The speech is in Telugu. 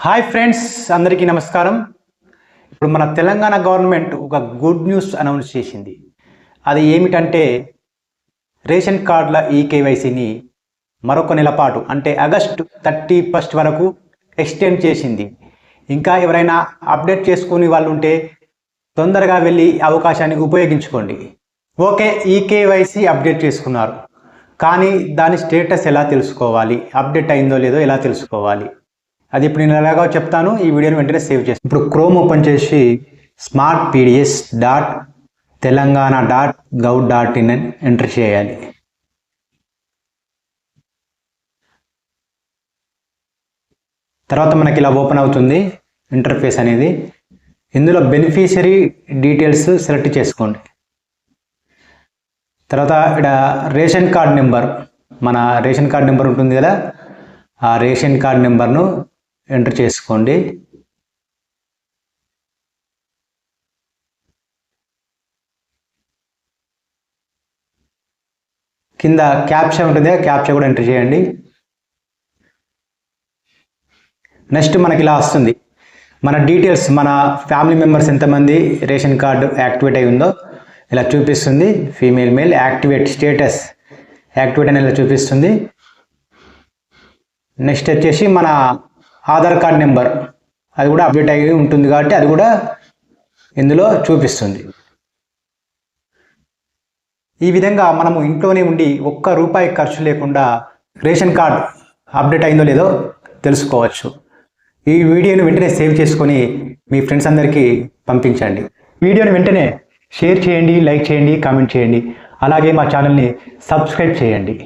హాయ్ ఫ్రెండ్స్, అందరికీ నమస్కారం. ఇప్పుడు మన తెలంగాణ గవర్నమెంట్ ఒక గుడ్ న్యూస్ అనౌన్స్ చేసింది. అది ఏమిటంటే రేషన్ కార్డుల ఈకేవైసీని మరొక నెల పాటు అంటే ఆగస్టు 31 వరకు ఎక్స్టెండ్ చేసింది. ఇంకా ఎవరైనా అప్డేట్ చేసుకుని వాళ్ళు ఉంటే తొందరగా వెళ్ళి అవకాశాన్ని ఉపయోగించుకోండి. ఓకే, ఈకేవైసీ అప్డేట్ చేసుకున్నారు, కానీ దాని స్టేటస్ ఎలా తెలుసుకోవాలి, అప్డేట్ అయిందో లేదో ఎలా తెలుసుకోవాలి, అది ఇప్పుడు నేను ఎలాగో చెప్తాను. ఈ వీడియోని వెంటనే సేవ్ చేస్తాను. ఇప్పుడు క్రోమ్ ఓపెన్ చేసి smartpds.telangana.gov.in అని ఎంటర్ చేయాలి. తర్వాత మనకి ఇలా ఓపెన్ అవుతుంది ఇంటర్ఫేస్ అనేది. ఇందులో బెనిఫిషరీ డీటెయిల్స్ సెలెక్ట్ చేసుకోండి. తర్వాత ఇక్కడ రేషన్ కార్డ్ నెంబర్, మన రేషన్ కార్డ్ నెంబర్ ఉంటుంది కదా, ఆ రేషన్ కార్డ్ నెంబర్ను ఎంటర్ చేసుకోండి. కింద క్యాప్చా ఉంటుంది, క్యాప్చా కూడా ఎంటర్ చేయండి. నెక్స్ట్ మనకి ఇలా వస్తుంది మన డీటెయిల్స్, మన ఫ్యామిలీ మెంబర్స్ ఎంతమంది రేషన్ కార్డు యాక్టివేట్ అయి ఉందో ఇలా చూపిస్తుంది. Female male activate status activate అని ఇలా చూపిస్తుంది. నెక్స్ట్ వచ్చేసి మన ఆధార్ కార్డ్ నెంబర్, అది కూడా అప్డేట్ అయ్యి ఉంటుంది కాబట్టి అది కూడా ఇందులో చూపిస్తుంది. ఈ విధంగా మనము ఇంట్లోనే ఉండి ₹1 ఖర్చు లేకుండా రేషన్ కార్డ్ అప్డేట్ అయిందో లేదో తెలుసుకోవచ్చు. ఈ వీడియోని వెంటనే సేవ్ చేసుకొని మీ ఫ్రెండ్స్ అందరికీ పంపించండి. వీడియోని వెంటనే షేర్ చేయండి, లైక్ చేయండి, కామెంట్ చేయండి. అలాగే మా ఛానల్ని సబ్స్క్రైబ్ చేయండి.